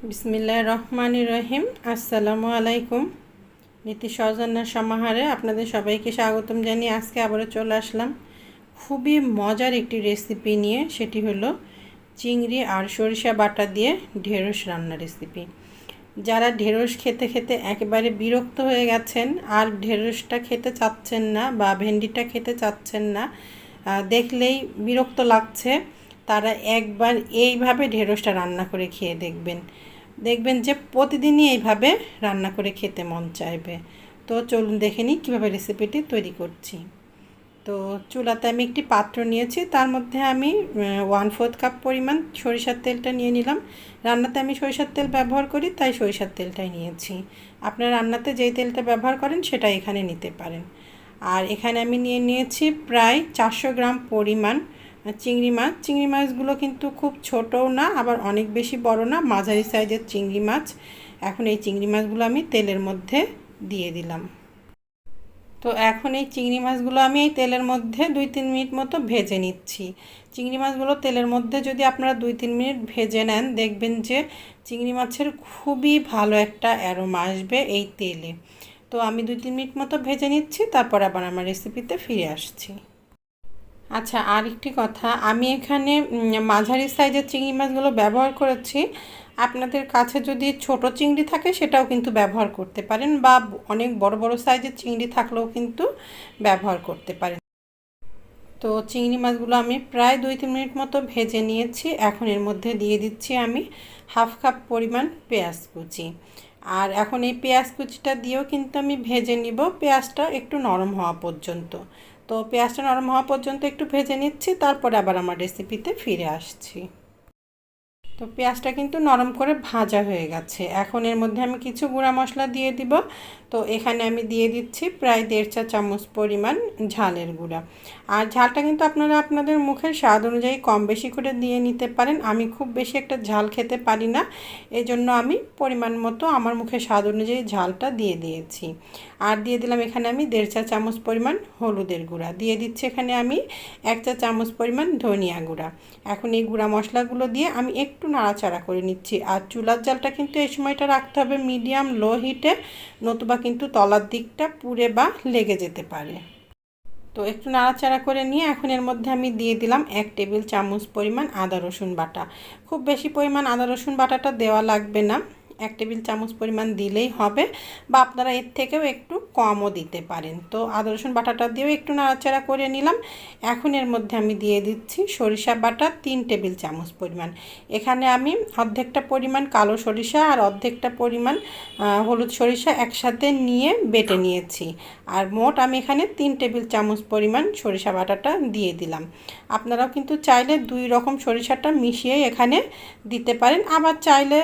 বিসমিল্লাহির রহমানির রহিম। আসসালামু আলাইকুম। নীতি সৌজন্যের সমাহারে আপনাদের সবাইকে স্বাগতম জানিয়ে আজকে আবারও চলে আসলাম খুবই মজার একটি রেসিপি নিয়ে। সেটি হলো চিংড়ি আর সরিষা বাটা দিয়ে ঢেঁড়স রান্না রেসিপি। যারা ঢেঁড়স খেতে খেতে একেবারে বিরক্ত হয়ে গেছেন আর ঢেঁড়সটা খেতে চাচ্ছেন না বা ভেন্ডিটা খেতে চাচ্ছেন না, দেখলেই বিরক্ত লাগছে, তারা একবার এইভাবে ঢেঁড়সটা রান্না করে খেয়ে দেখবেন যে প্রতিদিনই এইভাবে রান্না করে খেতে মন চাইবে। তো চলুন দেখে নিই কীভাবে রেসিপিটি তৈরি করছি। তো চুলাতে আমি একটি পাত্র নিয়েছি, তার মধ্যে আমি 1/4 কাপ পরিমাণ সরিষার তেলটা নিয়ে নিলাম। রান্নাতে আমি সরিষার তেল ব্যবহার করি, তাই সরিষার তেলটাই নিয়েছি। আপনারা রান্নাতে যেই তেলটা ব্যবহার করেন সেটা এখানে নিতে পারেন। আর এখানে আমি নিয়েছি প্রায় 400 গ্রাম পরিমাণ চিংড়ি মাছ। চিংড়ি মাছগুলো কিন্তু খুব ছোটও না, আবার অনেক বেশি বড় না, মাঝারি সাইজের চিংড়ি মাছ। এখন এই চিংড়ি মাছগুলো আমি তেলের মধ্যে দিয়ে দিলাম। তো এখন এই চিংড়ি মাছগুলো আমি এই তেলের মধ্যে 2-3 মিনিট মতো ভেজে নিচ্ছি। চিংড়ি মাছগুলো তেলের মধ্যে যদি আপনারা 2-3 মিনিট ভেজে নেন, দেখবেন যে চিংড়ি মাছের খুবই ভালো একটা অ্যারোমা আসবে এই তেলে। তো আমি 2-3 মিনিট মতো ভেজে নিচ্ছি, তারপর আবার আমার রেসিপিতে ফিরে আসছি। আচ্ছা, আর একটি কথা, আমি এখানে মাঝারি সাইজের চিংড়ি মাছগুলো ব্যবহার করেছি। আপনাদের কাছে যদি ছোট চিংড়ি থাকে সেটাও কিন্তু ব্যবহার করতে পারেন, বা অনেক বড় বড় সাইজের চিংড়ি থাকলেও কিন্তু ব্যবহার করতে পারেন। তো চিংড়ি মাছগুলো আমি প্রায় 2-3 মিনিট মতো ভেজে নিয়েছি। এখন এর মধ্যে দিয়ে দিচ্ছি আমি 1/2 কাপ পরিমাণ পেঁয়াজ কুচি। আর এখন এই পেঁয়াজ কুচিটা দিয়েও কিন্তু আমি ভেজে নিব পেঁয়াজটা একটু নরম হওয়া পর্যন্ত। তো পেঁয়াজটা নরম হওয়া পর্যন্ত একটু ভেজে নিচ্ছি, তারপরে আবার আমার রেসিপিতে ফিরে আসছি। তো পেঁয়াজটা কিন্তু নরম করে ভাজা হয়ে গেছে। এখন এর মধ্যে আমি কিছু গুঁড়া মশলা দিয়ে দিব। তো এখানে আমি দিয়ে দিচ্ছি প্রায় 1.5 চা চামচ পরিমাণ ঝালের গুঁড়া। আর ঝালটা কিন্তু আপনারা আপনাদের মুখের স্বাদ অনুযায়ী কম বেশি করে দিয়ে নিতে পারেন। আমি খুব বেশি একটা ঝাল খেতে পারি না, এই জন্য আমি পরিমাণ মতো আমার মুখের স্বাদ অনুযায়ী ঝালটা দিয়ে দিয়েছি। আর দিয়ে দিলাম এখানে আমি 1.5 চা চামচ পরিমাণ হলুদের গুঁড়া দিয়ে দিচ্ছি। এখানে আমি 1 চা চামচ পরিমাণ ধনিয়া গুঁড়া। এখন এই গুঁড়া মশলাগুলো দিয়ে আমি একটু নাড়াচাড়া করে নিচ্ছি। আর চুলার জালটা কিন্তু এই সময়টা রাখতে হবে মিডিয়াম লো হিটে, নতুবা কিন্তু তলার দিকটা পুড়ে বা লেগে যেতে পারে। তো একটু নাড়াচাড়া করে নিয়ে এখন এর মধ্যে আমি দিয়ে দিলাম 1 টেবিল চামচ পরিমাণ আদা রসুন বাটা। খুব বেশি পরিমাণ আদা রসুন বাটাটা দেওয়া লাগবে না, 1 টেবিল চামচ পরিমাণ দিলেই হবে, বা আপনারা এর থেকেও একটু কমও দিতে পারেন। তো আদা রসুন বাটাটা দিয়েও একটু নাড়াচাড়া করে নিলাম। এখন এর মধ্যে আমি দিয়ে দিচ্ছি সরিষা বাটা 3 টেবিল চামচ পরিমাণ। এখানে আমি অর্ধেকটা পরিমাণ কালো সরিষা আর অর্ধেকটা পরিমাণ হলুদ সরিষা একসাথে নিয়ে বেটে নিয়েছি। আর মোট আমি এখানে 3 টেবিল চামচ পরিমাণ সরিষা বাটাটা দিয়ে দিলাম। আপনারাও কিন্তু চাইলে 2 রকম সরিষাটা মিশিয়ে এখানে দিতে পারেন, আবার চাইলে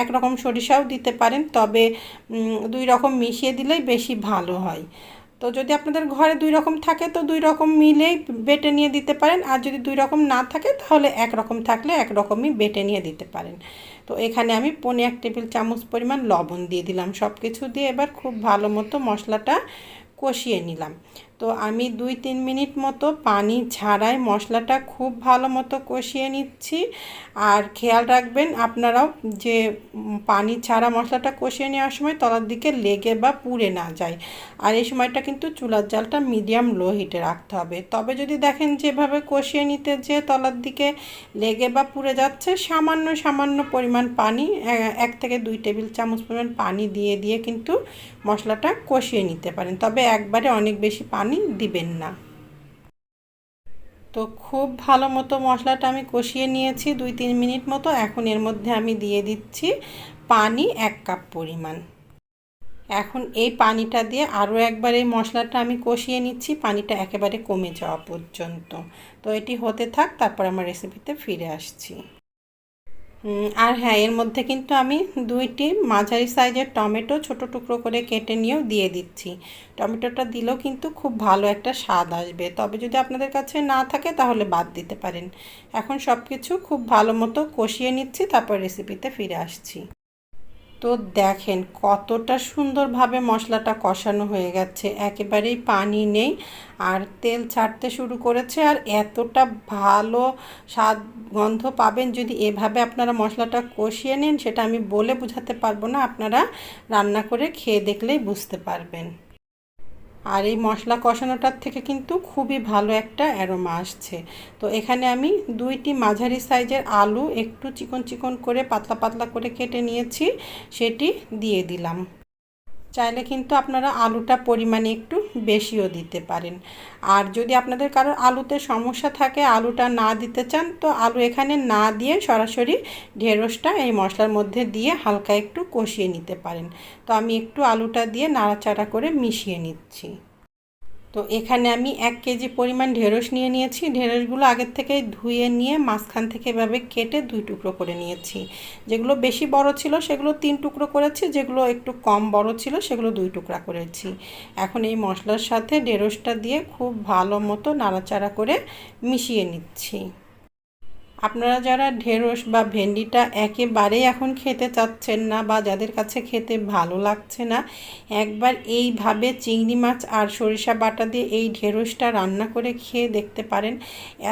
এক রকম সরিষাও দিতে পারেন, তবে 2 রকম মিশিয়ে দিলেই বেশি ভালো হয়। তো যদি আপনাদের ঘরে 2 রকম থাকে তো 2 রকম মিলেই বেটে নিয়ে দিতে পারেন, আর যদি 2 রকম না থাকে তাহলে এক রকম থাকলে এক রকমই বেটে নিয়ে দিতে পারেন। তো এখানে আমি 1.5 টেবিল চামচ পরিমাণ লবণ দিয়ে দিলাম। সব কিছু দিয়ে এবার খুব ভালো মতো মশলাটা কষিয়ে নিলাম। তো আমি 2-3 মিনিট মতো পানি ছাড়াই মশলাটা খুব ভালো মতো কষিয়ে নিচ্ছি। আর খেয়াল রাখবেন আপনারাও যে পানি ছাড়া মশলাটা কষিয়ে নেওয়ার সময় তলার দিকে লেগে বা পুড়ে না যায়। আর এই সময়টা কিন্তু চুলার জালটা মিডিয়াম লো হিটে রাখতে হবে। তবে যদি দেখেন যেভাবে কষিয়ে নিতে যে তলার দিকে লেগে বা পুড়ে যাচ্ছে, সামান্য সামান্য পরিমাণ পানি 1 থেকে 2 টেবিল চামচ পরিমাণ পানি দিয়ে কিন্তু মশলাটা কষিয়ে নিতে পারেন, তবে একবারে অনেক বেশি পানি দিবেন না। তো খুব ভালো মতো মশলাটা আমি কষিয়ে নিয়েছি 2-3 মিনিট মতো। এখন এর মধ্যে আমি দিয়ে দিচ্ছি পানি 1 কাপ পরিমাণ। এখন এই পানিটা দিয়ে আরও একবার এই মশলাটা আমি কষিয়ে নিচ্ছি, পানিটা একেবারে কমে যাওয়া পর্যন্ত। তো এটি হতে থাক, তারপর আমার রেসিপিতে ফিরে আসছি। আর হ্যাঁ, এর মধ্যে কিন্তু আমি 2টি মাঝারি সাইজের টমেটো ছোট টুকরো করে কেটে নিয়েও দিয়ে দিচ্ছি। টমেটোটা দিলেও কিন্তু খুব ভালো একটা স্বাদ আসবে, তবে যদি আপনাদের কাছে না থাকে তাহলে বাদ দিতে পারেন। এখন সব কিছু খুব ভালো মতো কষিয়ে নিচ্ছি, তারপর রেসিপিতে ফিরে আসছি। তো দেখেন কতটা সুন্দরভাবে মশলাটা কষানো হয়ে গেছে, একেবারেই পানি নেই আর তেল ছাড়তে শুরু করেছে। আর এতটা ভালো স্বাদ গন্ধ পাবেন যদি এভাবে আপনারা মশলাটা কষিয়ে নেন, সেটা আমি বলে বোঝাতে পারবো না, আপনারা রান্না করে খেয়ে দেখলেই বুঝতে পারবেন। আর এই মশলা কষানোটার থেকে কিন্তু খুবই ভালো একটা অ্যারোমা আসছে। তো এখানে আমি 2টি মাঝারি সাইজের আলু একটু চিকন চিকন করে পাতলা পাতলা করে কেটে নিয়েছি, সেটি দিয়ে দিলাম। চাইলে কিন্তু আপনারা আলুটা পরিমাণে একটু বেশিও দিতে পারেন। আর যদি আপনাদের কারোর আলুতে সমস্যা থাকে, আলুটা না দিতে চান, তো আলু এখানে না দিয়ে সরাসরি ঢেঁড়সটা এই মশলার মধ্যে দিয়ে হালকা একটু কষিয়ে নিতে পারেন। তো আমি একটু আলুটা দিয়ে নাড়াচাড়া করে মিশিয়ে নিচ্ছি। তো এখানে আমি 1 কেজি পরিমাণ ঢেঁড়স নিয়ে নিয়েছি। ঢেঁড়সগুলো আগের থেকে ধুয়ে নিয়ে মাঝখান থেকে এভাবে কেটে 2 টুকরো করে নিয়েছি। যেগুলো বেশি বড় ছিল সেগুলো 3 টুকরো করেছি, যেগুলো একটু কম বড় ছিল সেগুলো 2 টুকরা করেছি। এখন এই মশলার সাথে ঢেঁড়সটা দিয়ে খুব ভালো মতো নাড়াচাড়া করে মিশিয়ে নিচ্ছি। আপনারা যারা ঢেঁড়স বা ভেন্ডিটা একেবারেই এখন খেতে চাচ্ছেন না বা যাদের কাছে খেতে ভালো লাগছে না, একবার এইভাবে চিংড়ি মাছ আর সরিষা বাটা দিয়ে এই ঢেঁড়সটা রান্না করে খেয়ে দেখতে পারেন।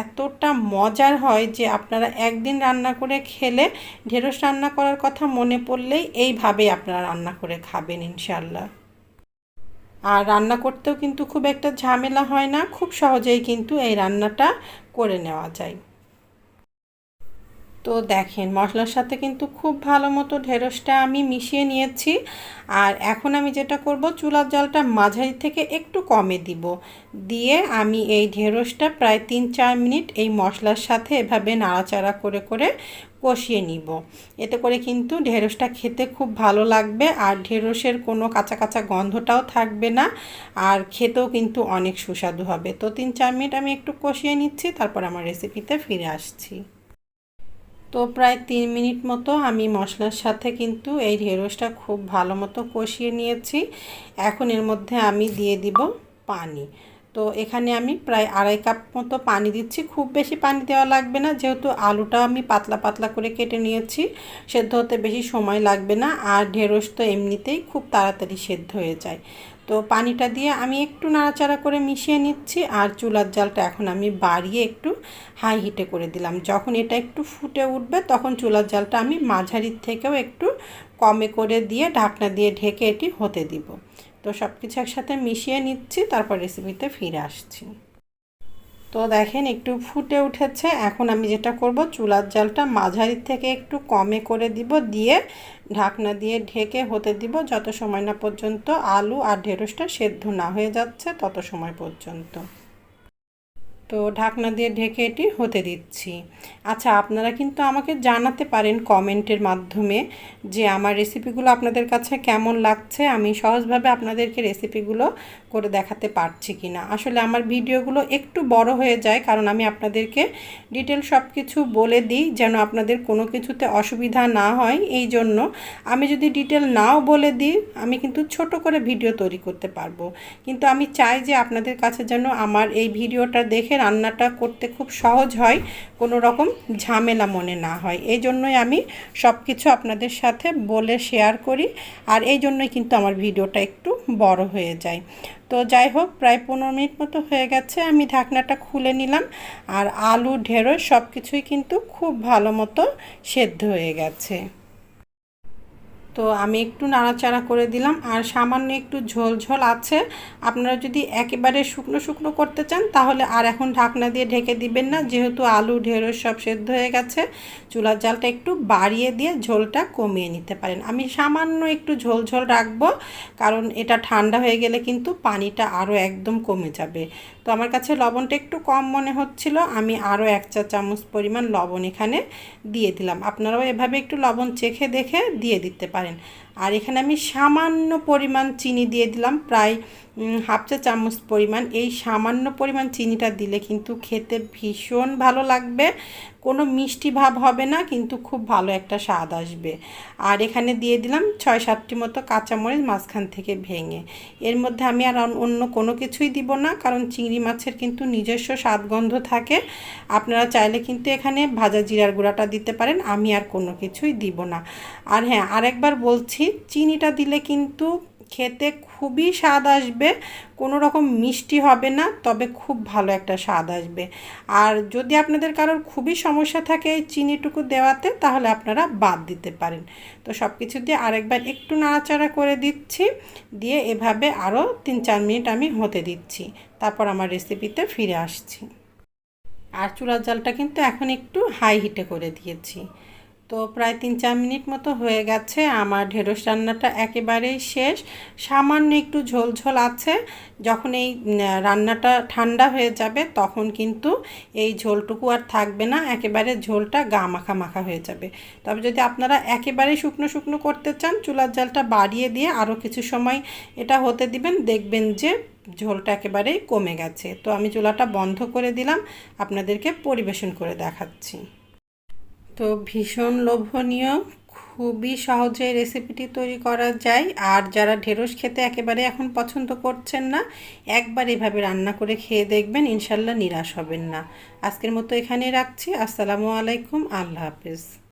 এতটা মজার হয় যে আপনারা একদিন রান্না করে খেলে ঢেঁড়স রান্না করার কথা মনে পড়লেই এইভাবেই আপনারা রান্না করে খাবেন ইনশাল্লাহ। আর রান্না করতেও কিন্তু খুব একটা ঝামেলা হয় না, খুব সহজেই কিন্তু এই রান্নাটা করে নেওয়া যায়। তো দেখেন মশলার সাথে কিন্তু খুব ভালো মতো ঢেঁড়সটা আমি মিশিয়ে নিয়েছি। আর এখন আমি যেটা করব, চুলার জালটা মাঝারি থেকে একটু কমে দিব, দিয়ে আমি এই ঢেঁড়সটা প্রায় 3-4 মিনিট এই মশলার সাথে এভাবে নাড়াচাড়া করে করে কষিয়ে নিব। এতে করে কিন্তু ঢেঁড়সটা খেতে খুব ভালো লাগবে আর ঢেঁড়সের কোনো কাঁচা কাঁচা গন্ধটাও থাকবে না, আর খেতেও কিন্তু অনেক সুস্বাদু হবে। তো 3-4 মিনিট আমি একটু কষিয়ে নিচ্ছি, তারপর আমার রেসিপিতে ফিরে আসছি। তো প্রায় 3 মিনিট মতো আমি মশলার সাথে কিন্তু এই ঢেঁড়সটা খুব ভালো মতো কষিয়ে নিয়েছি। এখন এর মধ্যে আমি দিয়ে দিব পানি। তো এখানে আমি প্রায় 2.5 কাপ মতো পানি দিচ্ছি। খুব বেশি পানি দেওয়া লাগবে না, যেহেতু আলুটা আমি পাতলা পাতলা করে কেটে নিয়েছি, সেদ্ধ হতে বেশি সময় লাগবে না। আর ঢেঁড়স তো এমনিতেই খুব তাড়াতাড়ি সেদ্ধ হয়ে যায়। তো পানিটা দিয়ে আমি একটু নাড়াচাড়া করে মিশিয়ে নিচ্ছি। আর চুলার জালটা এখন আমি বাড়িয়ে একটু হাই হিটে করে দিলাম। যখন এটা একটু ফুটে উঠবে তখন চুলার জালটা আমি মাঝারির থেকেও একটু কমে করে দিয়ে ঢাকনা দিয়ে ঢেকে এটি হতে দিব। তো সব কিছু একসাথে মিশিয়ে নিচ্ছি, তারপর রেসিপিতে ফিরে আসছি। তো দেখেন একটু ফুটে উঠেছে। এখন আমি যেটা করব, চুলার জালটা মাঝারি থেকে একটু কমে করে দিব, দিয়ে ঢাকনা দিয়ে ঢেকে হতে দিব যত সময় না পর্যন্ত আলু আর ঢেঁড়সটা সেদ্ধ না হয়ে যাচ্ছে তত সময় পর্যন্ত। তো ঢাকনা দিয়ে ঢেকে এটি হতে দিচ্ছি। আচ্ছা, আপনারা কিন্তু আমাকে জানাতে পারেন কমেন্টের মাধ্যমে যে আমার রেসিপিগুলো আপনাদের কাছে কেমন লাগছে, আমি সহজভাবে আপনাদেরকে রেসিপিগুলো করে দেখাতে পারছি কি না। আসলে আমার ভিডিওগুলো একটু বড় হয়ে যায়, কারণ আমি আপনাদেরকে ডিটেল সব কিছু বলে দিই যেন আপনাদের কোনো কিছুতে অসুবিধা না হয়। এই জন্য আমি যদি ডিটেল নাও বলে দিই, আমি কিন্তু ছোট করে ভিডিও তৈরি করতে পারবো। কিন্তু আমি চাই যে আপনাদের কাছে যেন আমার এই ভিডিওটা দেখে রান্নাটা করতে খুব সহজ হয়, কোনো রকম ঝামেলা মনে না হয়। এই জন্যই আমি সব কিছু আপনাদের সাথে বলে শেয়ার করি, আর এই জন্যই কিন্তু আমার ভিডিওটা একটু বড় হয়ে যায়। তো যাই হোক, প্রায় 15 মিনিট মতো হয়ে গেছে, আমি ঢাকনাটা খুলে নিলাম। আর আলু ঢেঁড়স সব কিছুই কিন্তু খুব ভালো মতো সেদ্ধ হয়ে গেছে। তো আমি একটু নাড়াচাড়া করে দিলাম, আর সামান্য একটু ঝোল ঝোল আছে। আপনারা যদি একেবারে শুকনো শুকনো করতে চান তাহলে আর এখন ঢাকনা দিয়ে ঢেকে দিবেন না, যেহেতু আলু ঢেঁড়স সব সেদ্ধ হয়ে গেছে। চুলার জালটা একটু বাড়িয়ে দিয়ে ঝোলটা কমিয়ে নিতে পারেন। আমি সামান্য একটু ঝোল ঝোল রাখবো, কারণ এটা ঠান্ডা হয়ে গেলে কিন্তু পানিটা আরও একদম কমে যাবে। তো আমার কাছে লবণটা একটু কম মনে হচ্ছিল, আমি আরও 1 চা চামচ পরিমাণ লবণ এখানে দিয়ে দিলাম। আপনারাও এভাবে একটু লবণ চেখে দেখে দিয়ে দিতে পারেন। আর এখানে আমি সামান্য পরিমাণ চিনি দিয়ে দিলাম, প্রায় হাফ চা চামচ পরিমাণ। এই সামান্য পরিমাণ চিনিটা দিলে কিন্তু খেতে ভীষণ ভালো লাগবে, কোনো মিষ্টি ভাব হবে না, কিন্তু খুব ভালো একটা স্বাদ আসবে। আর এখানে দিয়ে দিলাম 6-7টি মতো কাঁচামরিচ মাঝখান থেকে ভেঙে। এর মধ্যে আমি আর অন্য কোনো কিছুই দিব না, কারণ চিংড়ি মাছের কিন্তু নিজস্ব স্বাদগন্ধ থাকে। আপনারা চাইলে কিন্তু এখানে ভাজা জিরার গুঁড়াটা দিতে পারেন, আমি আর কোনো কিছুই দিব না। আর হ্যাঁ, আরেকবার বলছি, চিনিটা দিলে কিন্তু খেতে খুবই স্বাদ আসবে, কোনো রকম মিষ্টি হবে না, তবে খুব ভালো একটা স্বাদ আসবে। আর যদি আপনাদের কারোর খুবই সমস্যা থাকে এই চিনিটুকু দেওয়াতে, তাহলে আপনারা বাদ দিতে পারেন। তো সব কিছু দিয়ে আরেকবার একটু নাড়াচাড়া করে দিচ্ছি, দিয়ে এভাবে আরও 3-4 মিনিট আমি হতে দিচ্ছি। তারপর আমার রেসিপিতে ফিরে আসছি। আর চুলার জালটা কিন্তু এখন একটু হাই হিটে করে দিয়েছি। তো প্রায় 3-4 মিনিট মতো হয়ে গেছে, আমার ঢেঁড়স রান্নাটা একেবারেই শেষ। সামান্য একটু ঝোল ঝোল আছে। যখন এই রান্নাটা ঠান্ডা হয়ে যাবে, তখন কিন্তু এই ঝোলটুকু আর থাকবে না, একেবারে ঝোলটা গা মাখা মাখা হয়ে যাবে। তবে যদি আপনারা একেবারেই শুকনো শুকনো করতে চান, চুলার জালটা বাড়িয়ে দিয়ে আরও কিছু সময় এটা হতে দিবেন, দেখবেন যে ঝোলটা একেবারেই কমে গেছে। তো আমি চুলাটা বন্ধ করে দিলাম, আপনাদেরকে পরিবেশন করে দেখাচ্ছি। তো ভীষণ লোভনীয়, খুবই সহজে রেসিপিটি তৈরি করা যায়। আর যারা ঢেঁড়স খেতে একেবারে এখন পছন্দ করছেন না, একবার এভাবে রান্না করে খেয়ে দেখবেন, ইনশাল্লাহ নিরাশ হবেন না। আজকের মতো এখানেই রাখছি। আসসালামু আলাইকুম, আল্লাহ হাফেজ।